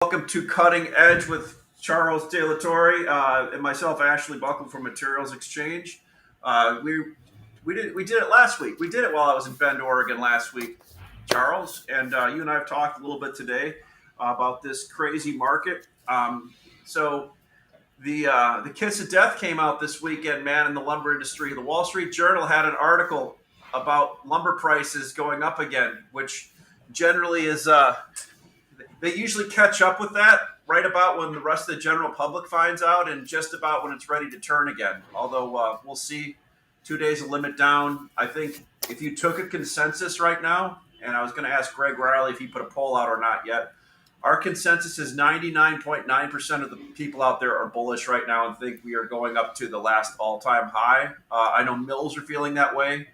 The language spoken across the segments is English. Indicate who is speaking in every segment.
Speaker 1: Welcome to Cutting Edge with Charles De La Torre and myself, Ashley Buckle from Materials Exchange. We did it last week. We did it while I was in Bend, Oregon last week, Charles, and you and I have talked a little bit today about this crazy market. So the kiss of death came out this weekend, man, in the lumber industry. The Wall Street Journal had an article about lumber prices going up again, which generally is they usually catch up with that right about when the rest of the general public finds out and just about when it's ready to turn again. Although we'll see 2 days of limit down. I think if you took a consensus right now, and I was going to ask Greg Riley if he put a poll out or not yet, our consensus is 99.9% of the people out there are bullish right now and think we are going up to the last all-time high. I know mills are feeling that way.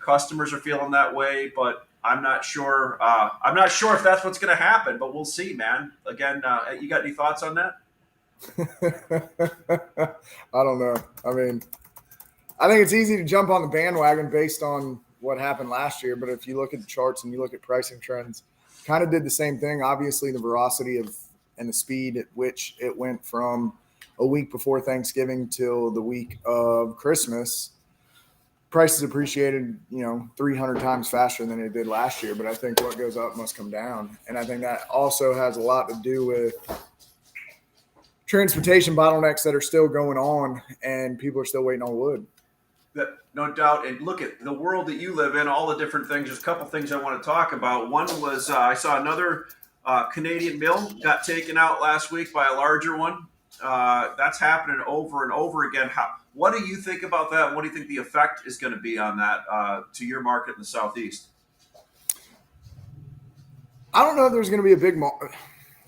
Speaker 1: Customers are feeling that way, but I'm not sure. I'm not sure if that's what's going to happen, but we'll see, man. Again, you got any thoughts on that?
Speaker 2: I don't know. I mean, I think it's easy to jump on the bandwagon based on what happened last year. But if you look at the charts and you look at pricing trends, kind of did the same thing. Obviously, the velocity of and the speed at which it went from a week before Thanksgiving till the week of Christmas, prices appreciated, 300 times faster than it did last year. But I think what goes up must come down. And I think that also has a lot to do with transportation bottlenecks that are still going on and people are still waiting on wood.
Speaker 1: No doubt. And look at the world that you live in, all the different things. There's a couple things I want to talk about. One was I saw another Canadian mill got taken out last week by a larger one. That's happening over and over again. What do you think about that? What do you think the effect is going to be on that to your market in the Southeast?
Speaker 2: I don't know if there's going to be a big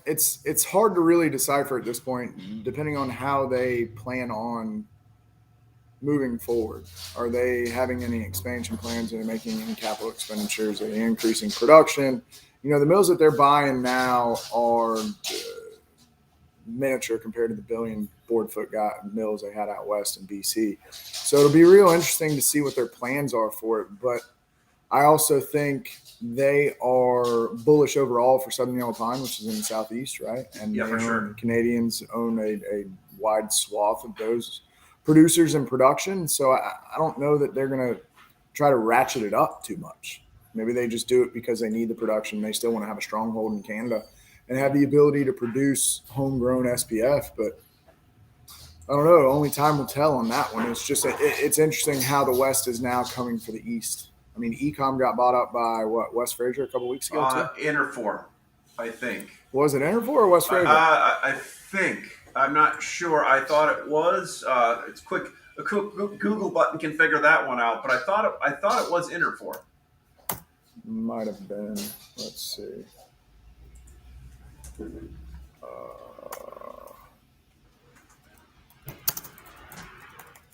Speaker 2: it's hard to really decipher at this point, depending on how they plan on moving forward. Are they having any expansion plans? Are they making any capital expenditures? Are they increasing production? The mills that they're buying now are miniature compared to the billion board foot mills they had out west in BC. So it'll be real interesting to see what their plans are for it. But I also think they are bullish overall for Southern Yellow Pine, which is in the Southeast, right? And
Speaker 1: yeah, for sure.
Speaker 2: Canadians own a wide swath of those producers and production. So I don't know that they're going to try to ratchet it up too much. Maybe they just do it because they need the production. They still want to have a stronghold in Canada and have the ability to produce homegrown SPF. But I don't know. Only time will tell on that one. It's just it's interesting how the West is now coming for the East. I mean, Ecom got bought up by West Fraser a couple weeks ago too?
Speaker 1: Interfor, I think.
Speaker 2: Was it Interfor or West Fraser?
Speaker 1: I think. I'm not sure. I thought it was. It's quick. A Google button can figure that one out. But I thought it was Interfor.
Speaker 2: Might have been. Let's see.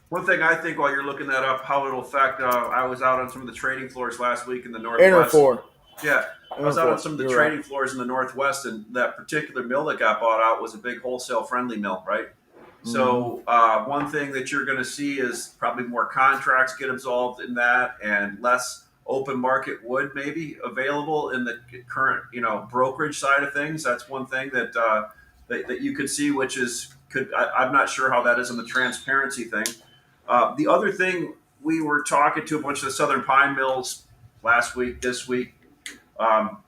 Speaker 1: One thing I think while you're looking that up, how it'll affect. I was out on some of the trading floors last week in the Northwest.
Speaker 2: Interfor.
Speaker 1: Yeah. I was out on some of the trading floors in the Northwest, and that particular mill that got bought out was a big wholesale-friendly mill, right? Mm-hmm. So one thing that you're going to see is probably more contracts get absolved in that and less open market wood maybe available in the current, brokerage side of things. That's one thing that that you could see, which is I'm not sure how that is in the transparency thing. The other thing, we were talking to a bunch of the Southern Pine mills last week, this week.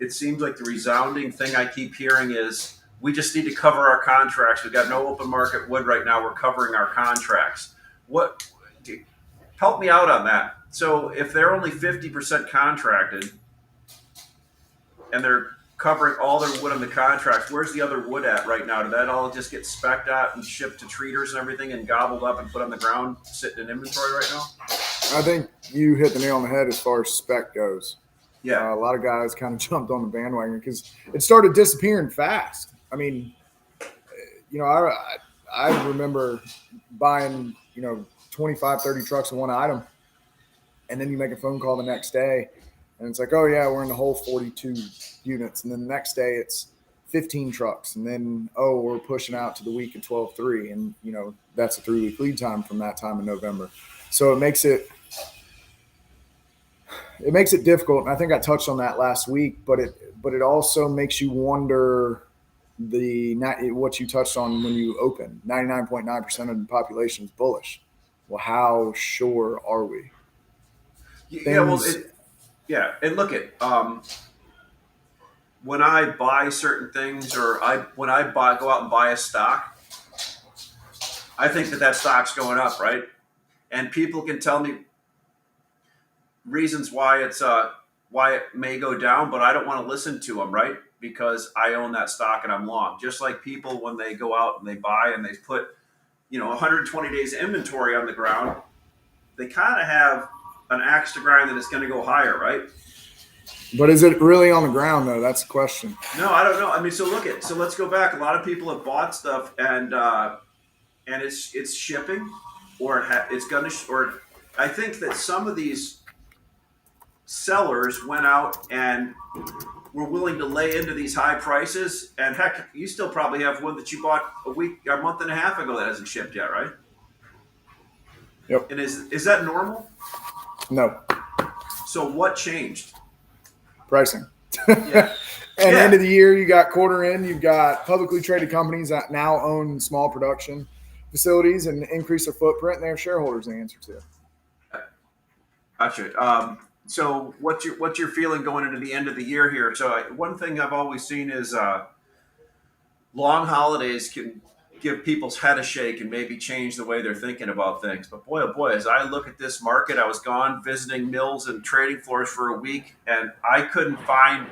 Speaker 1: It seems like the resounding thing I keep hearing is we just need to cover our contracts. We've got no open market wood right now. We're covering our contracts. Help me out on that. So if they're only 50% contracted and they're covering all their wood on the contracts, where's the other wood at right now? Did that all just get specced out and shipped to treaters and everything and gobbled up and put on the ground, sitting in inventory right now?
Speaker 2: I think you hit the nail on the head as far as spec goes.
Speaker 1: Yeah,
Speaker 2: a lot of guys kind of jumped on the bandwagon because it started disappearing fast. I mean, I remember buying, 25, 30 trucks of one item, and then you make a phone call the next day, and it's like, oh, yeah, we're in the whole 42 units. And then the next day it's 15 trucks. And then, oh, we're pushing out to the week of 12/3. And, that's a 3-week lead time from that time in November. So it makes it difficult. And I think I touched on that last week, but it also makes you wonder what you touched on when you opened, 99.9% of the population is bullish. Well, how sure are we?
Speaker 1: Yeah, well,
Speaker 2: Things,
Speaker 1: yeah, and look at when I buy certain things, or when I go out and buy a stock, I think that stock's going up, right? And people can tell me reasons why it may go down, but I don't want to listen to them, right? Because I own that stock and I'm long. Just like people when they go out and they buy and they put 120 days inventory on the ground, they kind of have an axe to grind that it's going to go higher, right?
Speaker 2: but is it really on the ground though? That's the question.
Speaker 1: No, I don't know. I mean, so let's go back. A lot of people have bought stuff and it's shipping, or it's gonna, or I think that some of these sellers went out and were willing to lay into these high prices. And heck, you still probably have one that you bought a month and a half ago that hasn't shipped yet, right?
Speaker 2: Yep.
Speaker 1: And is that normal?
Speaker 2: No.
Speaker 1: So what changed?
Speaker 2: Pricing.
Speaker 1: Yeah.
Speaker 2: And
Speaker 1: Yeah.
Speaker 2: end of the year, you got quarter end, you've got publicly traded companies that now own small production facilities and increase their footprint, and they have shareholders to answer to.
Speaker 1: Gotcha. So what's your feeling going into the end of the year here? So one thing I've always seen is long holidays can give people's head a shake and maybe change the way they're thinking about things. But boy, oh boy, as I look at this market, I was gone visiting mills and trading floors for a week, and I couldn't find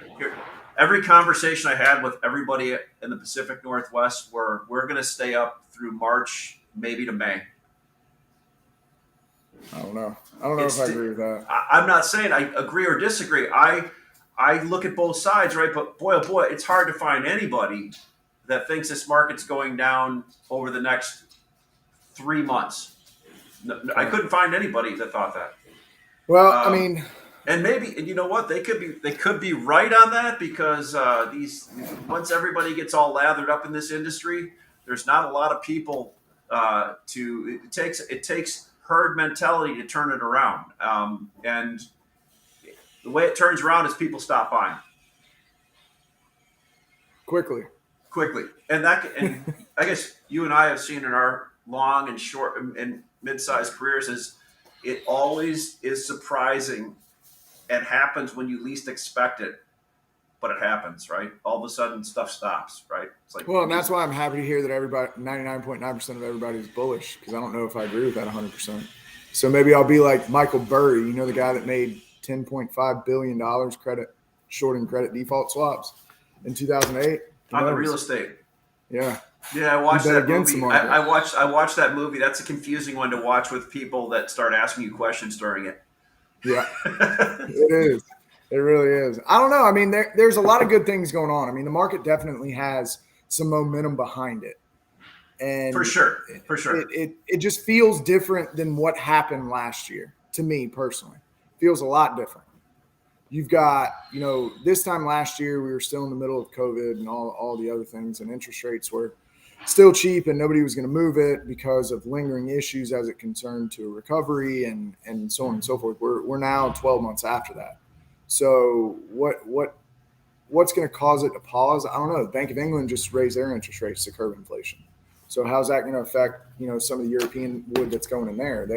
Speaker 1: every conversation I had with everybody in the Pacific Northwest were we're going to stay up through March, maybe to May.
Speaker 2: I don't know. I don't know if I agree with that.
Speaker 1: I'm not saying I agree or disagree. I look at both sides, right? But boy, oh boy, it's hard to find anybody that thinks this market's going down over the next 3 months. I couldn't find anybody that thought that.
Speaker 2: Well, I mean,
Speaker 1: and maybe, and you know what, they could be right on that, because these once everybody gets all lathered up in this industry, there's not a lot of people it takes herd mentality to turn it around, and the way it turns around is people stop buying
Speaker 2: quickly.
Speaker 1: And I guess you and I have seen in our long and short and mid-sized careers is it always is surprising and happens when you least expect it, but it happens, right? All of a sudden stuff stops, right? It's like,
Speaker 2: well, and that's why I'm happy to hear that 99.9% of everybody is bullish, because I don't know if I agree with that 100%. So maybe I'll be like Michael Burry, the guy that made $10.5 billion shorting credit default swaps in 2008.
Speaker 1: On the real estate.
Speaker 2: Yeah.
Speaker 1: Yeah, I watched that movie. I watched that movie. That's a confusing one to watch with people that start asking you questions during it.
Speaker 2: Yeah, it is. It really is. I don't know. I mean, there's a lot of good things going on. I mean, the market definitely has some momentum behind it. And
Speaker 1: for sure.
Speaker 2: It just feels different than what happened last year, to me personally. It feels a lot different. You've got, this time last year, we were still in the middle of COVID and all the other things, and interest rates were still cheap and nobody was going to move it because of lingering issues as it concerned to recovery and so on and so forth. We're now 12 months after that. So what's going to cause it to pause? I don't know. The Bank of England just raised their interest rates to curb inflation. So how's that going to affect, some of the European wood that's going in there?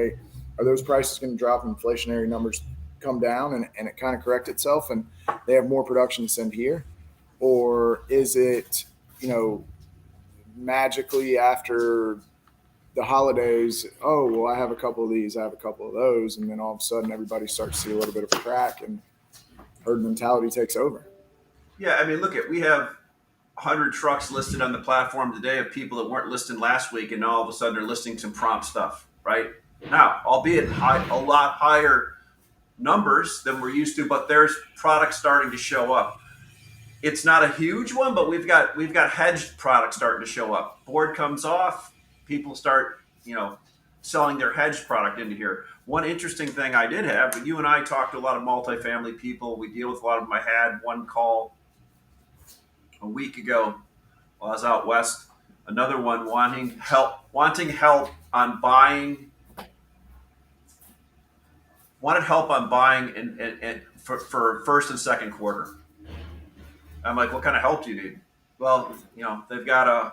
Speaker 2: Are those prices going to drop and inflationary numbers come down and it kind of correct itself and they have more production to send here? Or is it, magically after the holidays, oh, well, I have a couple of these, I have a couple of those, and then all of a sudden everybody starts to see a little bit of a crack and herd mentality takes over?
Speaker 1: Yeah, I mean, we have 100 trucks listed on the platform today of people that weren't listed last week, and all of a sudden they're listing some prompt stuff, right? Now, albeit a lot higher numbers than we're used to, but there's products starting to show up. It's not a huge one, but we've got hedged products starting to show up. Board comes off, people start, selling their hedged product into here. One interesting thing I did have, but you and I talked to a lot of multifamily people. We deal with a lot of them. I had one call a week ago while I was out west. Another one wanting help on buying. Wanted help on buying for first and second quarter. I'm like, what kind of help do you need? Well, they've got a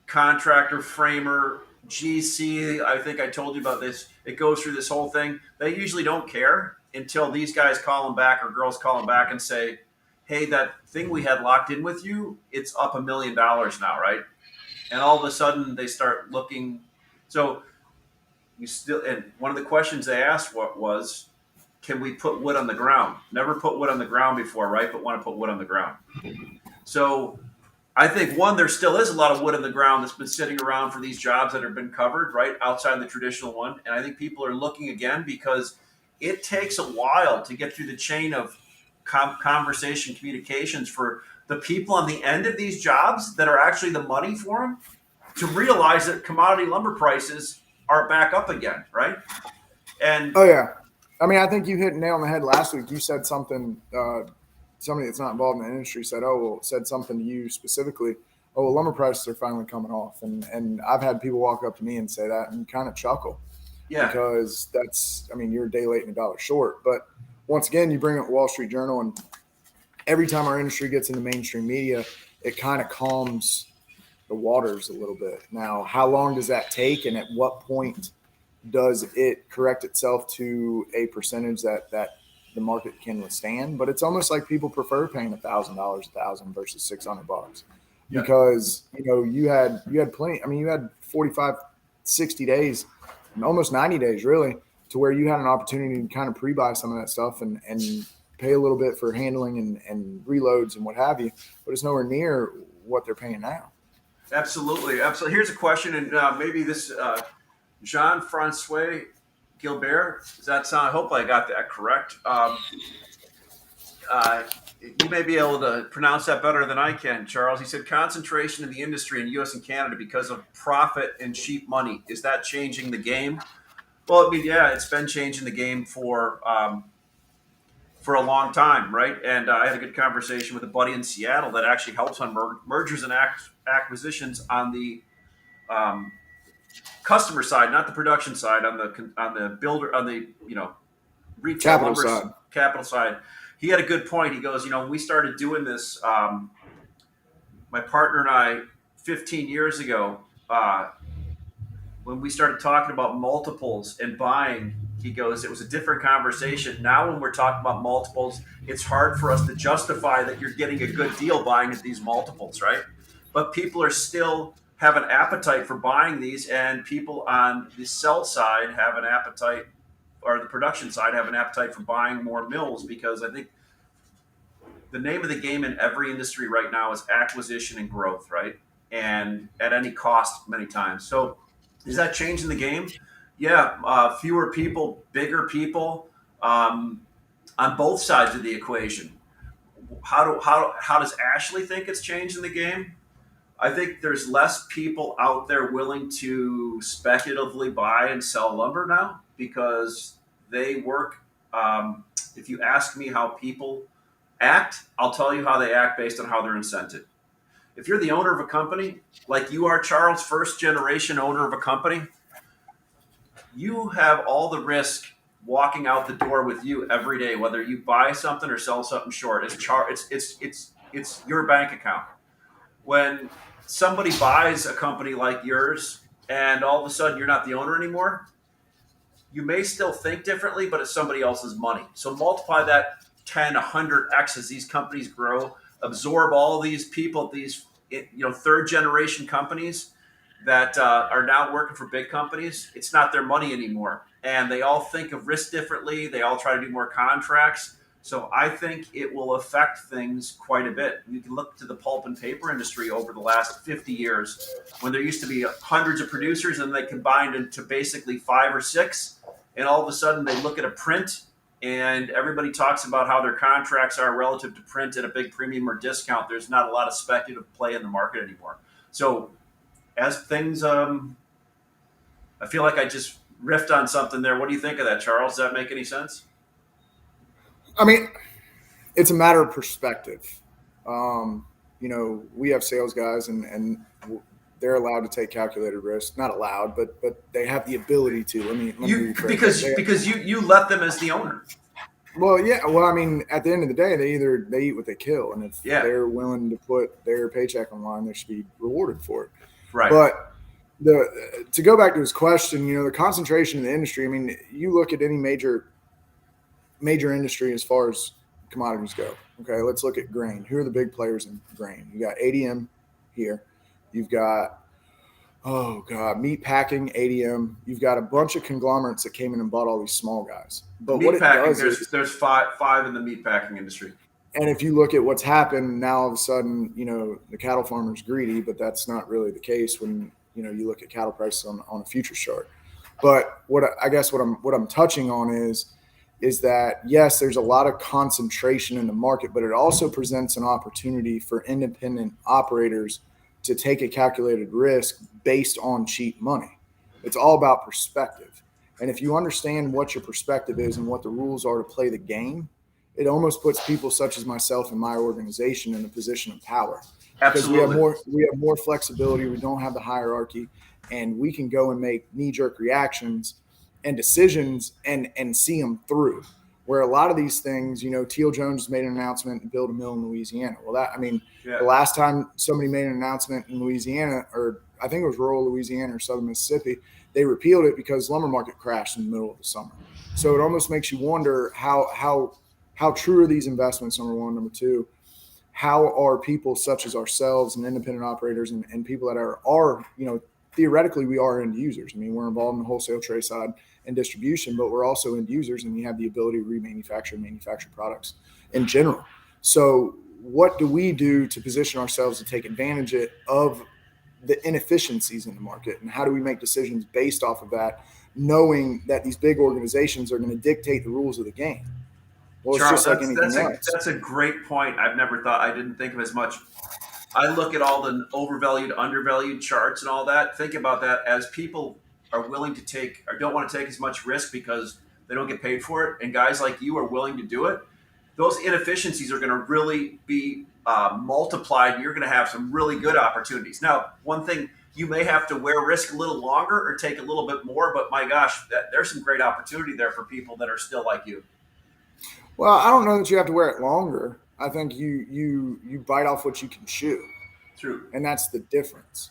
Speaker 1: contractor, framer, GC. I think I told you about this. It goes through this whole thing. They usually don't care until these guys call them back or girls call them back and say, "Hey, that thing we had locked in with you, it's up $1 million now, right?" And all of a sudden they start looking. So you still, and one of the questions they asked was, "Can we put wood on the ground?" Never put wood on the ground before, right? But want to put wood on the ground. So I think one, there still is a lot of wood in the ground that's been sitting around for these jobs that have been covered right outside the traditional one, and I think people are looking again because it takes a while to get through the chain of conversation communications for the people on the end of these jobs that are actually the money for them to realize that commodity lumber prices are back up again, right? And
Speaker 2: Oh yeah, I mean, I think you hit nail on the head last week. You said something. Somebody that's not involved in the industry said something to you specifically. Oh, well, lumber prices are finally coming off, and I've had people walk up to me and say that and kind of chuckle
Speaker 1: yeah,
Speaker 2: because that's, I mean, you're a day late and a dollar short. But once again, you bring up Wall Street Journal, and every time our industry gets into mainstream media, it kind of calms the waters a little bit. Now, how long does that take, and at what point does it correct itself to a percentage that the market can withstand? But it's almost like people prefer paying $1,000 versus $600
Speaker 1: yeah,
Speaker 2: because you had plenty. I mean, you had 45, 60 days, almost 90 days really, to where you had an opportunity to kind of pre-buy some of that stuff and pay a little bit for handling and reloads and what have you. But it's nowhere near what they're paying now.
Speaker 1: absolutely, absolutely. Here's a question, and maybe this Jean Francois Gilbert. Does that sound? I hope I got that correct. Uh, you may be able to pronounce that better than I can, Charles. He said concentration in the industry in U.S. and Canada because of profit and cheap money. Is that changing the game? Well, I mean, yeah, it's been changing the game for a long time, right? And I had a good conversation with a buddy in Seattle that actually helps on mergers and acquisitions on the um, customer side, not the production side, on the builder, on the retail
Speaker 2: Capital
Speaker 1: lumber
Speaker 2: side.
Speaker 1: capital side. He had a good point. He goes, when we started doing this, my partner and I, 15 years ago, when we started talking about multiples and buying, he goes, it was a different conversation. Now, when we're talking about multiples, it's hard for us to justify that you're getting a good deal buying at these multiples, right? But people are still have an appetite for buying these, and people on the sell side have an appetite, or the production side have an appetite for buying more mills, because I think the name of the game in every industry right now is acquisition and growth, right? And at any cost, many times. So, is that changing the game? Yeah, fewer people, bigger people, um, on both sides of the equation. How does Ashley think it's changing the game? I think there's less people out there willing to speculatively buy and sell lumber now because they work. If you ask me how people act, I'll tell you how they act based on how they're incented. If you're the owner of a company, like you are, Charles, first generation owner of a company, you have all the risk walking out the door with you every day, whether you buy something or sell something short. It's your bank account. When somebody buys a company like yours and all of a sudden you're not the owner anymore, you may still think differently, but it's somebody else's money. So multiply that 10, 100x as these companies grow, absorb all these people, these third generation companies that are now working for big companies. It's not their money anymore, and they all think of risk differently. They all try to do more contracts. So I think it will affect things quite a bit. You can look to the pulp and paper industry over the last 50 years, when there used to be hundreds of producers and they combined into basically 5 or 6. And all of a sudden they look at a print and everybody talks about how their contracts are relative to print at a big premium or discount. There's not a lot of speculative play in the market anymore. So as things, I feel like I just riffed on something there. What do you think of that, Charles? Does that make any sense?
Speaker 2: I mean, it's a matter of perspective. We have sales guys and they're allowed to take calculated risks. Not allowed, but they have the ability to. Let me
Speaker 1: You
Speaker 2: rephrase
Speaker 1: because
Speaker 2: that.
Speaker 1: because you let them as the owner.
Speaker 2: Well, yeah. Well, I mean, at the end of the day, they eat what they kill, and if
Speaker 1: Yeah,
Speaker 2: they're willing to put their paycheck on the line, they should be rewarded for it.
Speaker 1: right.
Speaker 2: But to go back to his question, the concentration in the industry. I mean, you look at any major industry as far as commodities go. Okay, let's look at grain. Who are the big players in grain? You got ADM here. You've got meat packing, ADM. You've got a bunch of conglomerates that came in and bought all these small guys.
Speaker 1: The
Speaker 2: But what
Speaker 1: meat
Speaker 2: it
Speaker 1: packing,
Speaker 2: does is,
Speaker 1: there's five in the meat packing industry.
Speaker 2: and if you look at what's happened now, all of a sudden, the cattle farmer's greedy, but that's not really the case when you look at cattle prices on a futures chart. But what I'm touching on is that yes, there's a lot of concentration in the market, but it also presents an opportunity for independent operators to take a calculated risk based on cheap money. It's all about perspective. And if you understand what your perspective is and what the rules are to play the game, it almost puts people such as myself and my organization in a position of power because
Speaker 1: Absolutely.
Speaker 2: we have more flexibility. We don't have the hierarchy, and we can go and make knee jerk reactions and decisions and see them through. Where a lot of these things, Teal Jones made an announcement to build a mill in Louisiana. Well,
Speaker 1: Yeah.
Speaker 2: the last time somebody made an announcement in Louisiana, or I think it was rural Louisiana or southern Mississippi, they repealed it because the lumber market crashed in the middle of the summer. So it almost makes you wonder how true are these investments, number one. Number two, how are people such as ourselves and independent operators and people that are theoretically we are end users. I mean, we're involved in the wholesale trade side and distribution, but we're also end users, and we have the ability to remanufacture and manufacture products in general. So what do we do to position ourselves to take advantage of the inefficiencies in the market, and how do we make decisions based off of that, knowing that these big organizations are going to dictate the rules of the game? Well, it's
Speaker 1: Charles,
Speaker 2: just like anything else.
Speaker 1: that's a great point. I didn't think of as much. I look at all the overvalued, undervalued charts and all that. Think about that as people are willing to take or don't want to take as much risk because they don't get paid for it, and guys like you are willing to do it. Those inefficiencies are going to really be multiplied, and you're going to have some really good opportunities. Now, one thing you may have to wear risk a little longer or take a little bit more, but my gosh, there's some great opportunity there for people that are still like you.
Speaker 2: Well, I don't know that you have to wear it longer. I think you bite off what you can chew,
Speaker 1: True.
Speaker 2: and that's the difference.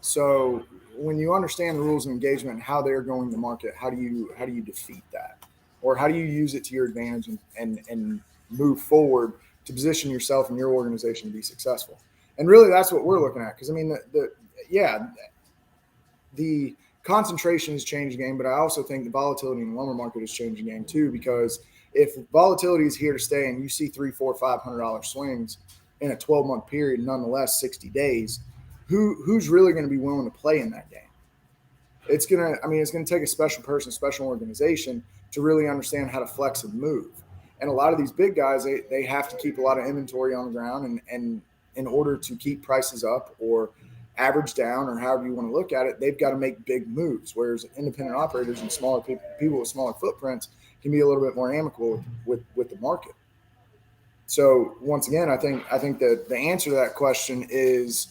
Speaker 2: So when you understand the rules of engagement and how they're going to market, how do you defeat that, or how do you use it to your advantage and move forward to position yourself and your organization to be successful? And really, that's what we're looking at. Because I mean, the concentration has changed the game, but I also think the volatility in the lumber market has changed the game too. Because if volatility is here to stay, and you see $300, $400, $500 swings in a 12-month period, nonetheless 60 days, who's really going to be willing to play in that game? It's gonna take a special person, special organization to really understand how to flex and move. And a lot of these big guys, they have to keep a lot of inventory on the ground, and in order to keep prices up or average down, or however you want to look at it, they've got to make big moves. Whereas independent operators and smaller people with smaller footprints can be a little bit more amicable with the market. So once again, I think that the answer to that question is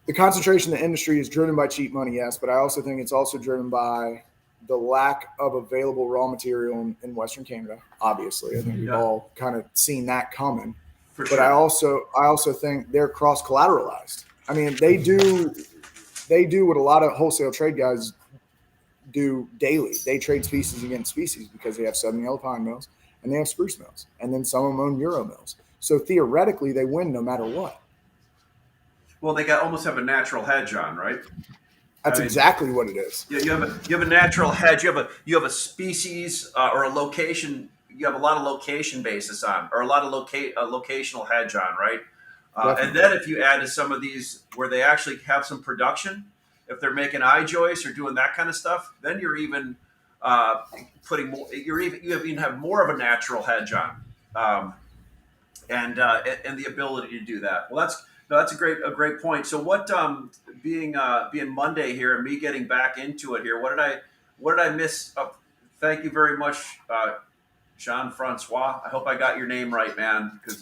Speaker 2: the concentration in the industry is driven by cheap money, yes, but I also think it's also driven by the lack of available raw material in Western Canada. Obviously, I think we've all kind of seen that coming.
Speaker 1: For
Speaker 2: But
Speaker 1: sure.
Speaker 2: I also think they're cross collateralized. I mean, they do what a lot of wholesale trade guys do daily. They trade species against species because they have Southern Yellow Pine mills and they have spruce mills, and then some of them own Euro mills. So theoretically, they win no matter what.
Speaker 1: Well, they almost have a natural hedge on, right?
Speaker 2: That's exactly what it is.
Speaker 1: You have a natural hedge. You have a species or a location. You have a lot of location basis on, or a lot of locational hedge on, right? And then if you add to some of these where they actually have some production, if they're making eye joists or doing that kind of stuff, then you're even putting more. You even have more of a natural hedge on, and the ability to do that. Well, that's a great point. So what being Monday here and me getting back into it here, what did I miss? Thank you very much, Jean Francois. I hope I got your name right, man. Because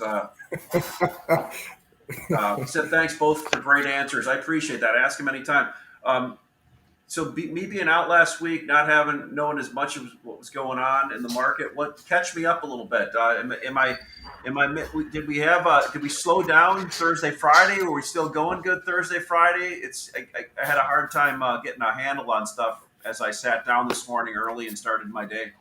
Speaker 1: said thanks both for great answers. I appreciate that. Ask him anytime. me being out last week, not having knowing as much of what was going on in the market, what catch me up a little bit? Did we have did we slow down Thursday, Friday? Were we still going good Thursday, Friday? I had a hard time getting a handle on stuff as I sat down this morning early and started my day.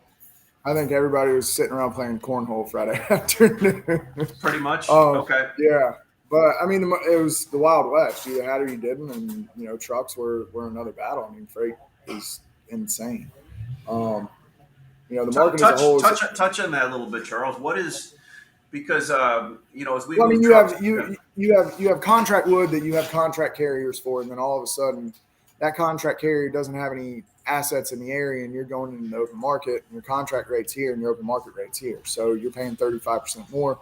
Speaker 2: I think everybody was sitting around playing cornhole Friday afternoon.
Speaker 1: Pretty much.
Speaker 2: Oh,
Speaker 1: Okay.
Speaker 2: yeah. But I mean, it was the Wild West. You either had or you didn't, and trucks were another battle. I mean, freight is insane. Um, the market as a whole is.
Speaker 1: Touch on that a little bit, Charles. What is because as we
Speaker 2: Well, I
Speaker 1: move
Speaker 2: mean,
Speaker 1: trucks,
Speaker 2: you have contract wood that you have contract carriers for, and then all of a sudden, that contract carrier doesn't have any assets in the area, and you're going into the open market, and your contract rate's here, and your open market rate's here, so you're paying 35% more,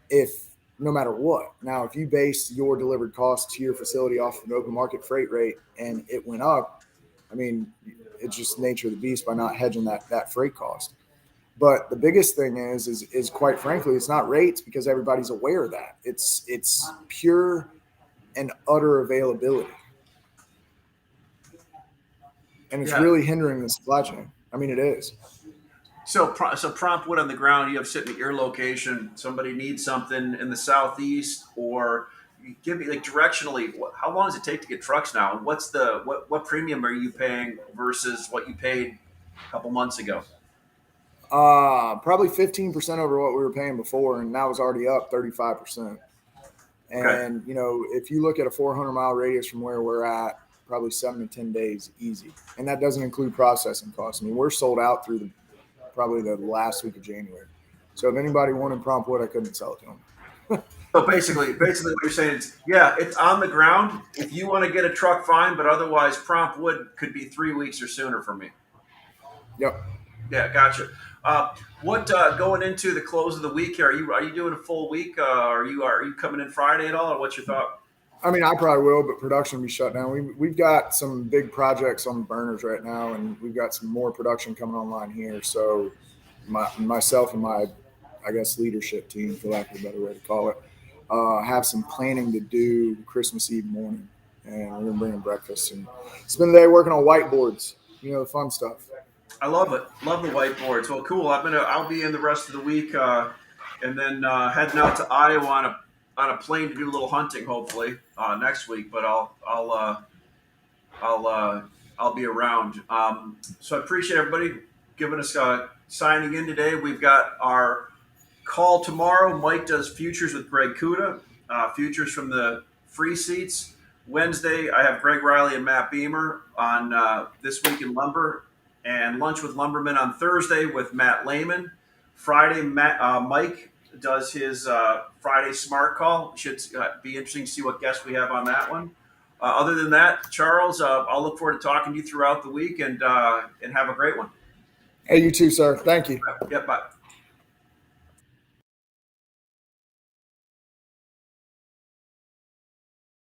Speaker 2: if no matter what. Now, if you base your delivered cost to your facility off of an open market freight rate and it went up, I mean, it's just the nature of the beast by not hedging that freight cost. But the biggest thing is quite frankly, it's not rates, because everybody's aware of that. It's pure and utter availability, and it's
Speaker 1: yeah.
Speaker 2: really hindering the supply chain. I mean, it is.
Speaker 1: So prompt wood on the ground you have sitting at your location. Somebody needs something in the southeast, or give me like directionally. How long does it take to get trucks now? And what's what premium are you paying versus what you paid a couple months ago?
Speaker 2: Probably 15% over what we were paying before, and that was already up 35%.
Speaker 1: Okay.
Speaker 2: And if you look at a 400-mile radius from where we're at, probably 7 to 10 days easy, and that doesn't include processing costs. I mean, we're sold out through probably the last week of January. So if anybody wanted prompt wood, I couldn't sell it to them.
Speaker 1: So basically, what you're saying is, yeah, it's on the ground. If you want to get a truck, fine, but otherwise, prompt wood could be 3 weeks or sooner for me.
Speaker 2: Yep.
Speaker 1: Yeah, gotcha. What going into the close of the week here? Are you doing a full week? Are you coming in Friday at all, or what's your thought?
Speaker 2: I mean, I probably will, but production will be shut down. We've got some big projects on the burners right now, and we've got some more production coming online here. So myself and my, I guess, leadership team, for lack of a better way to call it, have some planning to do Christmas Eve morning, and we're gonna bring them breakfast and spend the day working on whiteboards. The fun stuff.
Speaker 1: I love it. Love the whiteboards. Well, cool. I'll be in the rest of the week, and then heading out to Iowa on a plane to do a little hunting, hopefully next week. But I'll be around. So I appreciate everybody giving us signing in today. We've got our call tomorrow. Mike does futures with Greg Kuda, futures from the free seats. Wednesday, I have Greg Riley and Matt Beamer on This Week in Lumber, and Lunch with Lumbermen on Thursday with Matt Lehman. Friday, Mike does his Friday Smart Call. Should be interesting to see what guests we have on that one. Other than that, Charles, I'll look forward to talking to you throughout the week, and have a great one.
Speaker 2: Hey, you too, sir. Thank you.
Speaker 1: Yep, bye.